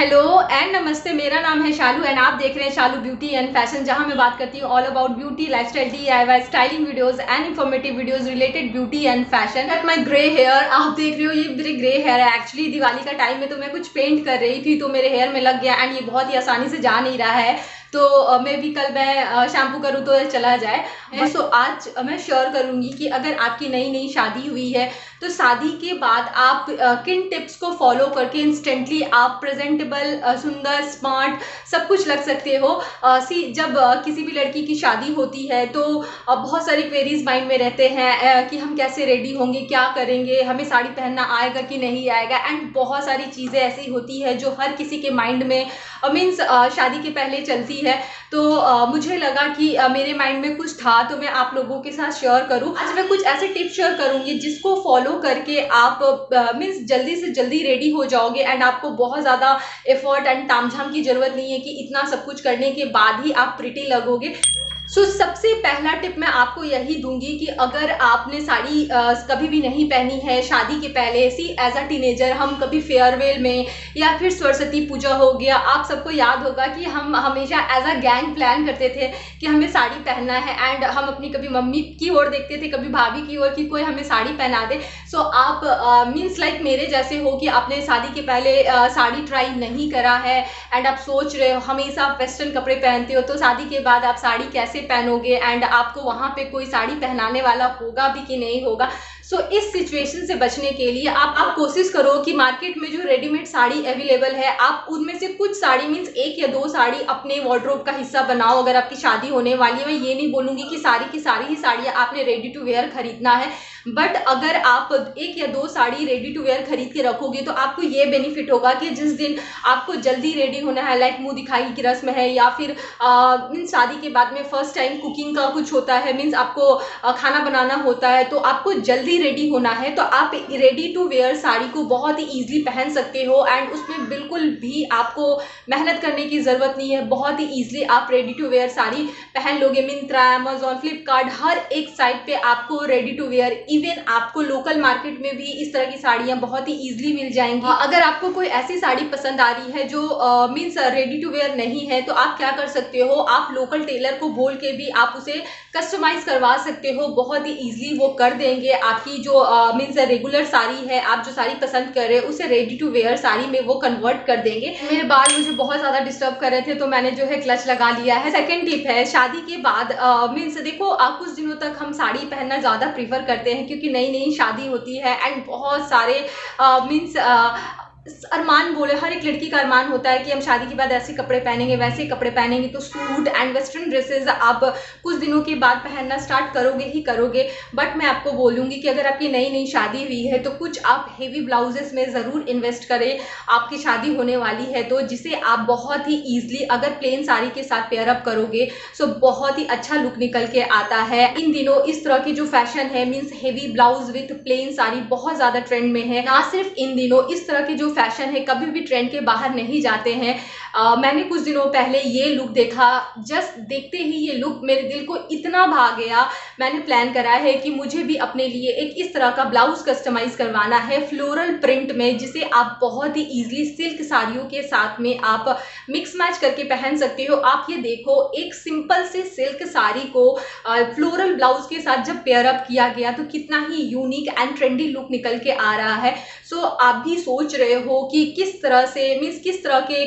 Hello and नमस्ते। मेरा नाम है शालू एंड आप देख रहे हैं शालू ब्यूटी एंड फैशन, जहां मैं बात करती हूँ all about beauty, lifestyle, DIY, styling videos and informative videos related beauty and fashion. At my grey hair, आप देख रहे हो ये मेरे ग्रे हेयर है। एक्चुअली दिवाली का टाइम में तो मैं कुछ पेंट कर रही थी तो मेरे हेयर में लग गया एंड ये बहुत ही आसानी से जा नहीं रहा है। तो मे भी कल मैं शैम्पू करूँ तो चला जाए। सो आज मैं शेयर करूंगी कि अगर आपकी नई नई शादी हुई है तो शादी के बाद आप किन टिप्स को फॉलो करके इंस्टेंटली आप प्रेजेंटेबल, सुंदर, स्मार्ट सब कुछ लग सकते हो। जब किसी भी लड़की की शादी होती है तो बहुत सारी क्वेरीज माइंड में रहते हैं कि हम कैसे रेडी होंगे, क्या करेंगे, हमें साड़ी पहनना आएगा कि नहीं आएगा। एंड बहुत सारी चीज़ें ऐसी होती है जो हर किसी के माइंड में मीन्स शादी के पहले चलती है। तो मुझे लगा कि मेरे माइंड में कुछ था तो मैं आप लोगों के साथ शेयर करूं। आज मैं कुछ ऐसे टिप्स शेयर करूंगी जिसको फॉलो करके आप मीन्स जल्दी से जल्दी रेडी हो जाओगे एंड आपको बहुत ज़्यादा एफर्ट एंड तामझाम की ज़रूरत नहीं है कि इतना सब कुछ करने के बाद ही आप प्रिटी लगोगे। सबसे पहला टिप मैं आपको यही दूंगी कि अगर आपने साड़ी कभी भी नहीं पहनी है शादी के पहले, एज अ टीनेजर हम कभी फेयरवेल में या फिर सरस्वती पूजा हो गया, आप सबको याद होगा कि हम हमेशा एज अ गैंग प्लान करते थे कि हमें साड़ी पहनना है एंड हम अपनी कभी मम्मी की ओर देखते थे, कभी भाभी की ओर कि कोई हमें साड़ी पहना दे। आप मीन्स लाइक मेरे जैसे हो कि आपने शादी के पहले साड़ी ट्राई नहीं करा है एंड आप सोच रहे हो, हमेशा आप वेस्टर्न कपड़े पहनते हो तो शादी के बाद आप साड़ी कैसे पहनोगे एंड आपको वहां पे कोई साड़ी पहनाने वाला होगा भी कि नहीं होगा। इस सिचुएशन से बचने के लिए आप कोशिश करो कि मार्केट में जो रेडीमेड साड़ी अवेलेबल है आप उनमें से कुछ साड़ी मीन्स 1 या 2 साड़ी अपने वार्डरोब का हिस्सा बनाओ। अगर आपकी शादी होने वाली है, मैं ये नहीं बोलूंगी कि सारी की सारी ही साड़ियाँ आपने रेडी टू वेयर खरीदना है, बट अगर आप 1 या 2 साड़ी रेडी टू वेयर खरीद के रखोगे तो आपको ये बेनिफिट होगा कि जिस दिन आपको जल्दी रेडी होना है, लाइक मुंह दिखाई की रस्म है या फिर मीन्स शादी के बाद में फर्स्ट टाइम कुकिंग का कुछ होता है, मीन्स आपको खाना बनाना होता है, तो आपको जल्दी रेडी होना है तो आप रेडी टू वेयर साड़ी को बहुत ही ईजिली पहन सकते हो एंड उसमें बिल्कुल भी आपको मेहनत करने की ज़रूरत नहीं है। बहुत ही ईजिली आप रेडी टू वेयर साड़ी पहन लोगे। मिंत्रा, अमेजॉन, फ्लिपकार्ट, हर एक साइट पे आपको रेडी टू वेयर, इवन आपको लोकल मार्केट में भी इस तरह की साड़ियाँ बहुत ही ईजिली मिल जाएंगी। अगर आपको कोई ऐसी साड़ी पसंद आ रही है जो मीन्स रेडी टू वेयर नहीं है तो आप क्या कर सकते हो, आप लोकल टेलर को बोल के भी आप उसे कस्टमाइज करवा सकते हो। बहुत ही ईजिली वो कर देंगे। आपकी जो मीन्स रेगुलर साड़ी है, आप जो साड़ी पसंद कर रहे हैं उसे रेडी टू वेयर साड़ी में वो कन्वर्ट कर देंगे। मेरे बाल मुझे बहुत ज़्यादा डिस्टर्ब कर रहे थे तो मैंने जो है क्लच लगा लिया है। सेकेंड टिप है, शादी के बाद मीन्स देखो कुछ दिनों तक हम साड़ी पहनना ज़्यादा प्रीफर करते हैं क्योंकि नई नई शादी होती है एंड बहुत सारे मीन्स अरमान बोले, हर एक लड़की का अरमान होता है कि हम शादी के बाद ऐसे कपड़े पहनेंगे, वैसे कपड़े पहनेंगे। तो सूट एंड वेस्टर्न ड्रेसेस आप कुछ दिनों के बाद पहनना स्टार्ट करोगे ही करोगे, बट मैं आपको बोलूँगी कि अगर आपकी नई नई शादी हुई है तो कुछ आप हेवी ब्लाउजेस में ज़रूर इन्वेस्ट करें। आपकी शादी होने वाली है तो जिसे आप बहुत ही ईजिली अगर प्लेन साड़ी के साथ पेयर अप करोगे सो बहुत ही अच्छा लुक निकल के आता है। इन दिनों इस तरह की जो फैशन है means heavy blouse with plane sari बहुत ज़्यादा ट्रेंड में है। ना सिर्फ इन दिनों, इस तरह की जो फैशन है कभी भी ट्रेंड के बाहर नहीं जाते हैं। मैंने कुछ दिनों पहले ये लुक देखा, जस्ट देखते ही ये लुक मेरे दिल को इतना भा गया, मैंने प्लान करा है कि मुझे भी अपने लिए एक इस तरह का ब्लाउज कस्टमाइज करवाना है फ्लोरल प्रिंट में, जिसे आप बहुत ही ईजिली सिल्क साड़ियों के साथ में आप मिक्स मैच करके पहन सकते हो। आप ये देखो, एक सिंपल से सिल्क साड़ी को फ्लोरल ब्लाउज के साथ जब पेयर अप किया गया तो कितना ही यूनिक एंड ट्रेंडी लुक निकल के आ रहा है। आप भी सोच रहे हो कि किस तरह से मीन्स किस तरह के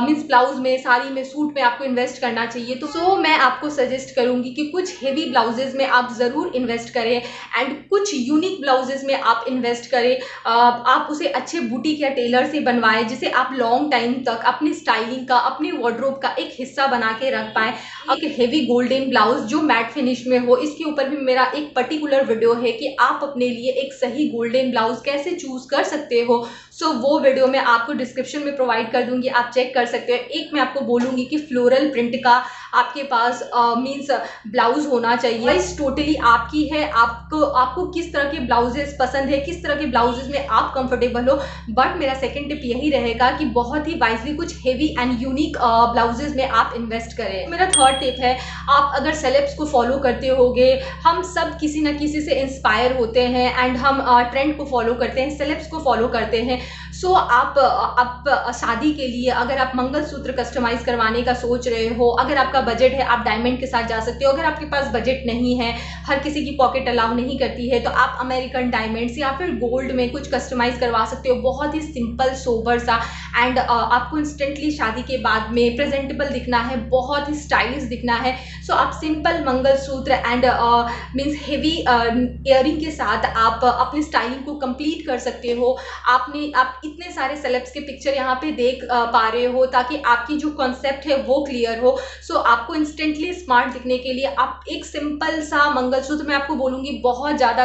मीन्स ब्लाउज में, साड़ी में, सूट में आपको इन्वेस्ट करना चाहिए, तो मैं आपको सजेस्ट करूंगी कि कुछ हेवी ब्लाउजेज में आप ज़रूर इन्वेस्ट करें एंड कुछ यूनिक ब्लाउजेज में आप इन्वेस्ट करें। आप उसे अच्छे बुटीक या टेलर से बनवाएं जिसे आप लॉन्ग टाइम तक अपनी स्टाइलिंग का, अपने वार्डरोब का एक हिस्सा बना के रख पाएँ। एक हेवी गोल्डन ब्लाउज जो मैट फिनिश में हो, इसके ऊपर भी मेरा एक पर्टिकुलर वीडियो है कि आप अपने लिए एक सही गोल्डन ब्लाउज कैसे चूज कर सकते हो। वो वीडियो मैं आपको डिस्क्रिप्शन में प्रोवाइड कर दूंगी, आप चेक कर सकते हो। एक मैं आपको बोलूंगी कि फ्लोरल प्रिंट का आपके पास मीन्स ब्लाउज होना चाहिए। इस टोटली आपकी है, आपको किस तरह के ब्लाउजेस पसंद है, किस तरह के ब्लाउजेस में आप कंफर्टेबल हो। बट मेरा सेकंड टिप यही रहेगा कि बहुत ही वाइजली कुछ हेवी एंड यूनिक ब्लाउजेस में आप इन्वेस्ट करें। मेरा थर्ड टिप है, आप अगर सेलेब्स को फॉलो करते होगे, हम सब किसी न किसी से इंस्पायर होते हैं एंड हम ट्रेंड को फॉलो करते हैं, सेलेब्स को फॉलो करते हैं। सो आप शादी के लिए अगर आप मंगलसूत्र कस्टमाइज करवाने का सोच रहे हो, अगर आपका बजट है आप डायमंड के साथ जा सकते हो। अगर आपके पास बजट नहीं है, हर किसी की पॉकेट अलाउ नहीं करती है, तो आप अमेरिकन डायमंड्स या फिर गोल्ड में कुछ कस्टमाइज करवा सकते हो। बहुत ही सिंपल सोबर सा एंड आपको इंस्टेंटली शादी के बाद में प्रेजेंटेबल दिखना है, बहुत ही स्टाइलिश दिखना है। सो आप simple mangalsutra and means heavy earring के साथ आप अपनी स्टाइलिंग को कंप्लीट कर सकते हो। आप इतने सारे सेलेब्स के पिक्चर यहाँ पे देख पा रहे हो ताकि आपकी जो कॉन्सेप्ट है वो क्लियर हो। सो आपको इंस्टेंटली स्मार्ट दिखने के लिए आप एक सिंपल सा मंगलसूत्र, मैं आपको बोलूँगी बहुत ज़्यादा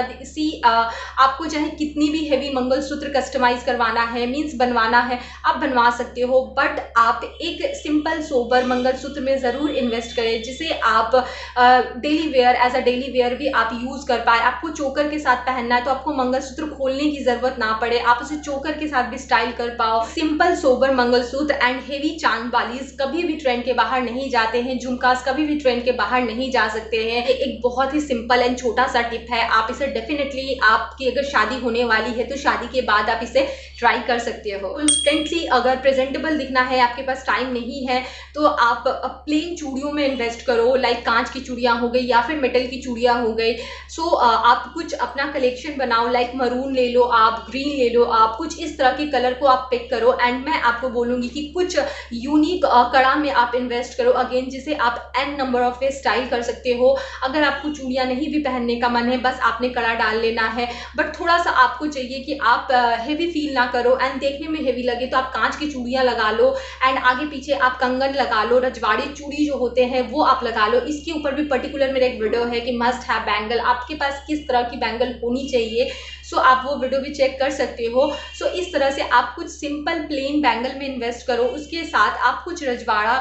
आपको चाहे कितनी भी हेवी मंगलसूत्र कस्टमाइज करवाना है, मीन्स बनवाना है, आप बनवा सकते हो, बट आप एक सिंपल सोबर मंगलसूत्र में ज़रूर इन्वेस्ट करें जिसे आप daily wear as a daily wear भी आप यूज़ कर पाए। आपको चोकर के साथ पहनना है तो आपको मंगलसूत्र खोलने की ज़रूरत ना पड़े, आप उसे चोकर के साथ भी स्टाइल कर पाओ। Simple sober mangalsutra and heavy चांद बालीज कभी भी ट्रेंड के बाहर नहीं जाते हैं, झुमकास कभी भी ट्रेंड के बाहर नहीं जा सकते हैं। एक बहुत ही सिंपल एंड छोटा सा टिप है, आप इसे डेफिनेटली, आपकी अगर शादी होने वाली है तो शादी के बाद आप इसे ट्राई कर सकते हो। इंस्टेंटली अगर प्रेजेंटेबल दिखना है, आपके पास टाइम नहीं है, तो आप प्लेन चूड़ियों में इन्वेस्ट करो, लाइक कांच की चूड़ियाँ हो गई या फिर मेटल की चूड़ियाँ हो गई। सो आप कुछ अपना कलेक्शन बनाओ, लाइक मरून ले लो, आप ग्रीन ले लो, आप कुछ इस तरह के कलर को आप पिक करो। एंड मैं आपको बोलूँगी कि कुछ यूनिक कड़ा में आप इन्वेस्ट करो, अगेन जिसे आप n number of way style कर सकते हो। अगर आपको चूड़ियाँ नहीं भी पहनने का मन है, बस आपने कड़ा डाल लेना है, बट थोड़ा सा आपको चाहिए कि आप हेवी फील ना करो एंड देखने में हेवी लगे, तो आप कांच की चूड़ियाँ लगा लो एंड आगे पीछे आप कंगन लगा लो, रजवाड़ी चूड़ी जो होते हैं वो आप लगा लो। इसके ऊपर भी पर्टिकुलर मेरा एक वीडियो है कि मस्ट हैव बैंगल, आपके पास किस तरह की बैंगल होनी चाहिए। सो आप वो वीडियो भी चेक कर सकते हो। सो इस तरह से आप कुछ सिंपल प्लेन बैंगल में इन्वेस्ट करो, उसके साथ आप कुछ रजवाड़ा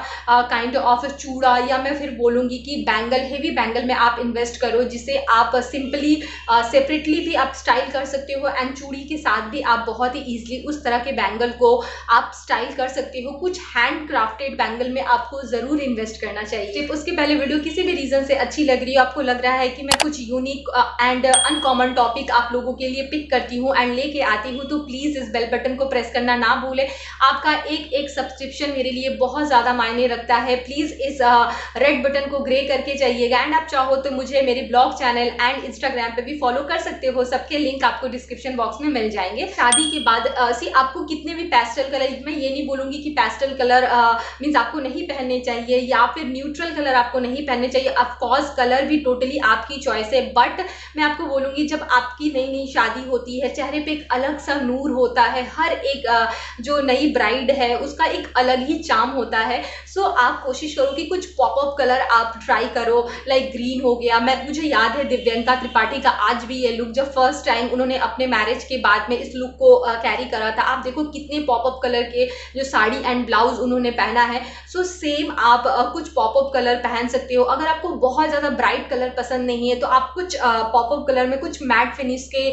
काइंड ऑफ चूड़ा या मैं फिर बोलूँगी कि बैंगल, हेवी बैंगल में आप इन्वेस्ट करो, जिसे आप सिंपली सेपरेटली भी आप स्टाइल कर सकते हो एंड चूड़ी के साथ भी आप बहुत ही ईजिली उस तरह के बैंगल को आप स्टाइल कर सकते हो। कुछ हैंड क्राफ्टेड बैंगल में आपको ज़रूर इन्वेस्ट करना चाहिए। उसके पहले वीडियो किसी भी रीज़न से अच्छी लग रही है, आपको लग रहा है कि मैं कुछ यूनिक एंड अनकॉमन टॉपिक आप लोगों के लिए पिक करती हूँ एंड लेके आती हूँ, तो प्लीज़ इस बेल बटन को प्रेस करना ना भूलें। आपका एक सब्सक्रिप्शन मेरे लिए बहुत ज़्यादा मायने रखता है। प्लीज़ इस रेड बटन को ग्रे करके जाइएगा एंड आप चाहो तो मुझे मेरे ब्लॉग चैनल एंड इंस्टाग्राम पे भी फॉलो कर सकते हो, सबके लिंक आपको डिस्क्रिप्शन बॉक्स में मिल जाएंगे। शादी के बाद आपको कितने भी पेस्टल कलर, मैं ये नहीं बोलूँगी कि पेस्टल कलर मीन्स आपको नहीं पहनने चाहिए या फिर न्यूट्रल कलर आपको नहीं पहनने चाहिए। ऑफकोर्स कलर भी टोटली आपकी चॉइस है, बट मैं आपको बोलूँगी जब आपकी नई नई शादी होती है, चेहरे पे एक अलग सा नूर होता है, हर एक जो नई ब्राइड है उसका एक अलग ही चार्म होता है। सो आप कोशिश करो कि कुछ पॉपअप कलर आप ट्राई करो, लाइक ग्रीन हो गया। मुझे याद है दिव्यंका त्रिपाठी का आज भी ये लुक, जब फर्स्ट टाइम उन्होंने अपने मैरिज के बाद में इस लुक को कैरी करा था, आप देखो कितने पॉपअप कलर के जो साड़ी एंड ब्लाउज उन्होंने पहना है। सो सेम आप कुछ पॉपअप कलर पहन सकते हो। अगर आपको बहुत ज़्यादा ब्राइट कलर पसंद नहीं है तो आप कुछ पॉपअप कलर में कुछ मैट फिनिश के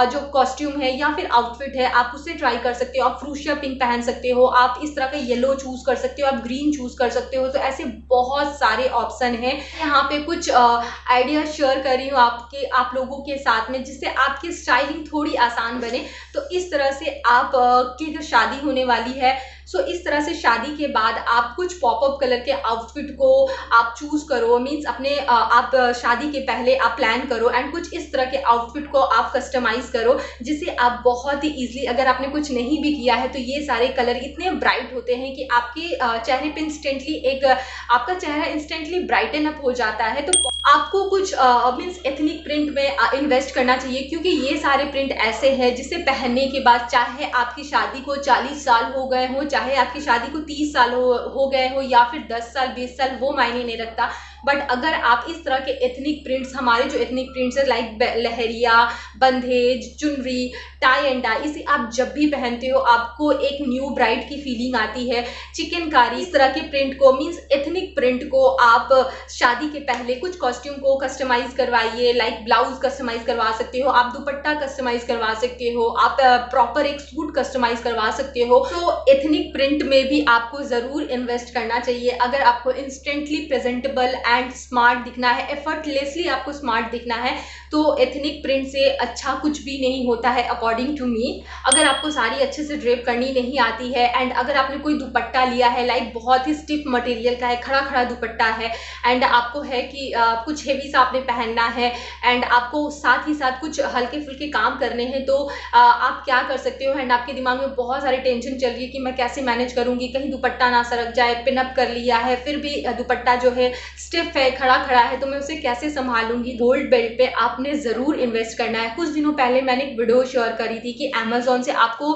जो कॉस्ट्यूम है या फिर आउटफिट है आप उससे ट्राई कर सकते हो। आप फ्रूशिया पिंक पहन सकते हो, आप इस तरह का येलो चूज कर सकते हो, आप ग्रीन चूज कर सकते हो। तो ऐसे बहुत सारे ऑप्शन हैं। यहाँ पे कुछ आइडिया शेयर कर रही हूँ आप लोगों के साथ में, जिससे आपकी स्टाइलिंग थोड़ी आसान बने। तो इस तरह से आप की जो शादी होने वाली है, सो इस तरह से शादी के बाद आप कुछ पॉपअप कलर के आउटफिट को आप चूज करो, मीन्स अपने आप शादी के पहले आप प्लान करो एंड कुछ इस तरह के आउटफिट को आप कस्टमाइज करो, जिससे आप बहुत ही इजीली, अगर आपने कुछ नहीं भी किया है तो ये सारे कलर इतने ब्राइट होते हैं कि आपके चेहरे पे इंस्टेंटली आपका चेहरा इंस्टेंटली ब्राइटन अप हो जाता है। तो आपको कुछ मीन्स एथनिक प्रिंट में इन्वेस्ट करना चाहिए, क्योंकि ये सारे प्रिंट ऐसे हैं जिसे पहनने के बाद चाहे आपकी शादी को 40 साल हो गए हो, चाहे आपकी शादी को 30 साल हो गए हो या फिर 10 साल 20 साल, वो मायने नहीं रखता। बट अगर आप इस तरह के एथनिक प्रिंट्स, हमारे जो एथनिक प्रिंट्स है लाइक लहरिया, बंधेज, चुनरी, टाई एंड डाई, इसे आप जब भी पहनते हो आपको एक न्यू ब्राइड की फीलिंग आती है। चिकनकारी, इस तरह के प्रिंट को, मीन्स एथनिक प्रिंट को आप शादी के पहले कुछ कॉस्ट्यूम को कस्टमाइज करवाइए, लाइक ब्लाउज कस्टमाइज करवा सकते हो, आप दुपट्टा कस्टमाइज करवा सकते हो, आप प्रॉपर एक सूट कस्टमाइज करवा सकते हो। तो एथनिक प्रिंट में भी आपको ज़रूर इन्वेस्ट करना चाहिए अगर आपको इंस्टेंटली प्रेजेंटेबल एंड स्मार्ट दिखना है, एफर्टलेसली आपको स्मार्ट दिखना है। तो एथनिक प्रिंट से अच्छा कुछ भी नहीं होता है अकॉर्डिंग टू मी। अगर आपको साड़ी अच्छे से ड्रेप करनी नहीं आती है एंड अगर आपने कोई दुपट्टा लिया है लाइक बहुत ही स्टिफ मटेरियल का है, खड़ा खड़ा दुपट्टा है एंड आपको है कि कुछ हेवी सा आपने पहनना है एंड आपको साथ ही साथ कुछ हल्के फुल्के काम करने हैं, तो आप क्या कर सकते हो एंड आपके दिमाग में बहुत सारी टेंशन चल रही है कि मैं कैसे मैनेज करूंगी, कहीं दुपट्टा ना सरक जाए, पिनअप कर लिया है फिर भी दुपट्टा जो है स्टिफ है, खड़ा खड़ा है, तो मैं उसे कैसे संभालूंगी। गोल्ड बेल्ट पे आपने ज़रूर इन्वेस्ट करना है। कुछ दिनों पहले मैंने एक वीडियो शेयर करी थी कि अमेजोन से आपको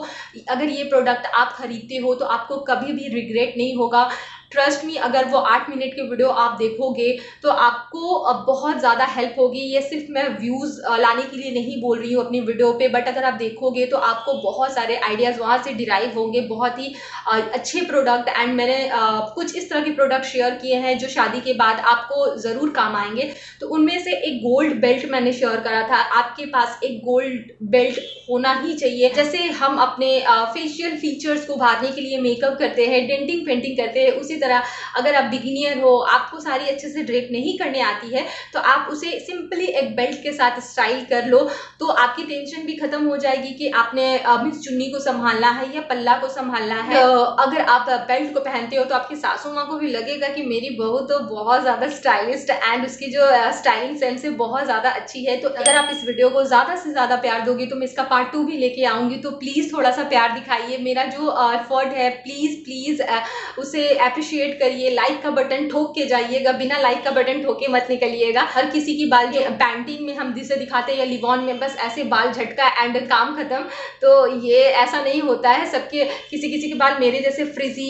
अगर ये प्रोडक्ट आप खरीदते हो तो आपको कभी भी रिग्रेट नहीं होगा। ट्रस्ट मी, अगर वो 8 मिनट की वीडियो आप देखोगे तो आपको बहुत ज़्यादा हेल्प होगी। ये सिर्फ मैं व्यूज़ लाने के लिए नहीं बोल रही हूँ अपनी वीडियो पे, बट अगर आप देखोगे तो आपको बहुत सारे आइडियाज़ वहाँ से डिराइव होंगे, बहुत ही अच्छे प्रोडक्ट। एंड मैंने कुछ इस तरह के प्रोडक्ट शेयर किए हैं जो शादी के बाद आपको ज़रूर काम आएंगे। तो उनमें से एक गोल्ड बेल्ट मैंने शेयर करा था। आपके पास एक गोल्ड बेल्ट होना ही चाहिए। जैसे हम अपने फेशियल फीचर्स को उभारने के लिए मेकअप करते हैं, डेंटिंग पेंटिंग करते हैं, उसी तरह अगर आप बिगिनियर हो, आपको साड़ी अच्छे से ड्रेप नहीं करने आती है, तो आप उसे सिंपली एक बेल्ट के साथ स्टाइल कर लो, तो आपकी टेंशन भी खत्म हो जाएगी कि आपने मिस चुन्नी को संभालना है या पल्ला को संभालना है। अगर आप बेल्ट को पहनते हो तो आपकी सासू माँ को भी लगेगा कि मेरी बहू तो बहुत ज़्यादा स्टाइलिस्ट एंड उसकी जो स्टाइलिंग सेंस है बहुत ज़्यादा अच्छी है। तो अगर आप इस वीडियो को ज़्यादा से ज़्यादा प्यार दोगे तो मैं इसका पार्ट 2 भी लेके आऊँगी, तो प्लीज़ थोड़ा सा प्यार दिखाइए। मेरा जो एफर्ट है प्लीज़ उसे अप्रिशिएट करिए। लाइक का बटन ठोक के जाइएगा, बिना लाइक का बटन ठोके मत निकलिएगा। हर किसी की बाल जो पैंटीन में हम जिसे दिखाते हैं या लिवॉन में बस ऐसे बाल झटका एंड काम खत्म, तो ये ऐसा नहीं होता है। सबके किसी किसी के बाल मेरे जैसे फ्रिजी,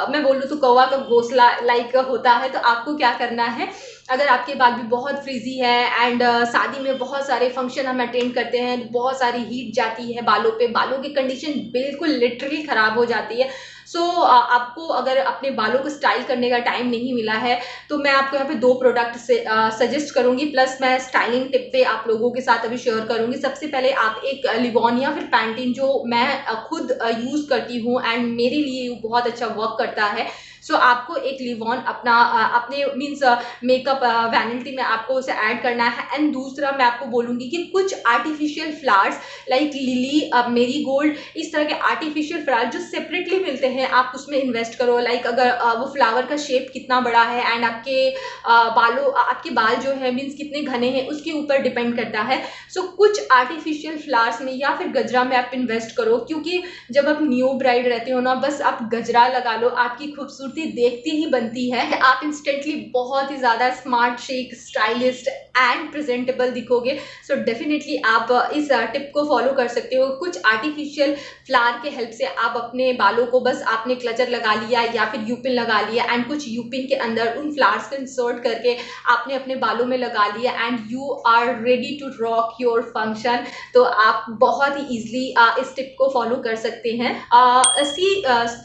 मैं बोलूँ तो कौवा का घोंसला लाइक होता है। तो आपको क्या करना है, अगर आपके बाल भी बहुत फ्रीजी है एंड शादी में बहुत सारे फंक्शन हम अटेंड करते हैं, बहुत सारी हीट जाती है बालों पे, बालों की कंडीशन बिल्कुल लिटरली ख़राब हो जाती है। सो आपको अगर अपने बालों को स्टाइल करने का टाइम नहीं मिला है तो मैं आपको यहाँ पे 2 प्रोडक्ट से सजेस्ट करूँगी, प्लस मैं स्टाइलिंग टिप पे आप लोगों के साथ अभी शेयर करूँगी। सबसे पहले आप एक लिवॉन या फिर पैंटीन जो मैं खुद यूज़ करती हूँ एंड मेरे लिए बहुत अच्छा वर्क करता है। सो आपको एक लिवॉन अपने मीन्स मेकअप वैनिटी में आपको उसे ऐड करना है। एंड दूसरा मैं आपको बोलूँगी कि कुछ artificial flowers like lily, marigold, इस तरह के आर्टिफिशियल फ्लावर जो सेपरेटली मिलते हैं आप उसमें इन्वेस्ट करो। लाइक अगर वो फ्लावर का शेप कितना बड़ा है एंड आपके बाल जो है मीन्स कितने घने हैं उसके ऊपर डिपेंड करता है। सो कुछ आर्टिफिशियल फ्लावर्स में या फिर गजरा में आप इन्वेस्ट करो, क्योंकि जब आप न्यू ब्राइड रहते हो ना, बस आप गजरा लगा लो, आपकी खूबसूरती देखती ही बनती है। आप इंस्टेंटली बहुत ही ज़्यादा smart, chic, stylist and presentable दिखोगे। सो डेफिनेटली आप इस टिप को फॉलो कर सकते हो। कुछ आर्टिफिशियल फ्लावर के हेल्प से आप अपने बालों को बस आपने क्लचर लगा लिया या फिर यूपिन लगा लिया एंड कुछ यूपिन के अंदर उन फ्लावर्स को इंसर्ट करके आपने अपने बालों में लगा लिया and you are ready to rock your function. तो आप बहुत ही ईजिली इस टिप को फॉलो कर सकते हैं।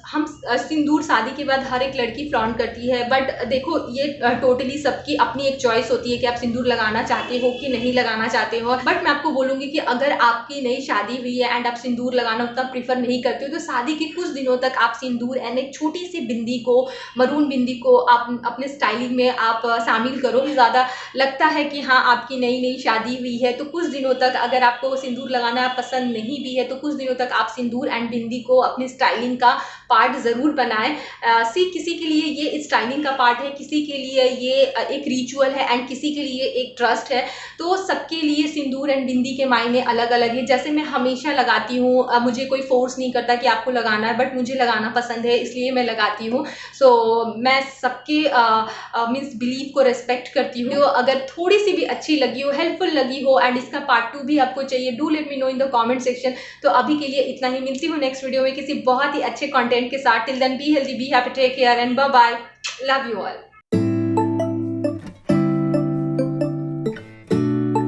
हम सिंदूर शादी के बाद हर एक लड़की फ्लॉन्ट करती है, बट देखो ये टोटली सबकी अपनी एक चॉइस होती है कि आप सिंदूर लगाना चाहते हो कि नहीं लगाना चाहते हो। बट मैं आपको बोलूँगी कि अगर आपकी नई शादी हुई है एंड आप सिंदूर लगाना उतना प्रीफर नहीं करते हो तो शादी के कुछ दिनों तक आप सिंदूर एंड एक छोटी सी बिंदी को, मरून बिंदी को आप अपने स्टाइलिंग में आप शामिल करो। ज़्यादा लगता है कि हाँ आपकी नई शादी हुई है तो कुछ दिनों तक अगर आपको सिंदूर लगाना पसंद नहीं भी है तो कुछ दिनों तक आप सिंदूर एंड बिंदी को अपनी स्टाइलिंग का पार्ट ज़रूर बनाएं। किसी के लिए ये स्टाइलिंग का पार्ट है, किसी के लिए ये एक रिचुअल है एंड किसी के लिए एक ट्रस्ट है। तो सबके लिए सिंदूर एंड बिंदी के मायने अलग अलग है। जैसे मैं हमेशा लगाती हूँ, मुझे कोई फोर्स नहीं करता कि आपको लगाना है, बट मुझे लगाना पसंद है इसलिए मैं लगाती हूँ। सो मैं सबके मीन्स बिलीव को रेस्पेक्ट करती हूँ। तो अगर थोड़ी सी भी अच्छी लगी हो, हेल्पफुल लगी हो एंड इसका पार्ट 2 भी आपको चाहिए, do let me know in the comment section. तो अभी के लिए इतना ही, मिलती हूँ नेक्स्ट वीडियो में किसी बहुत ही अच्छे कंटेंट के साथ। Till then be healthy, be happy, take care and bye bye, love you all.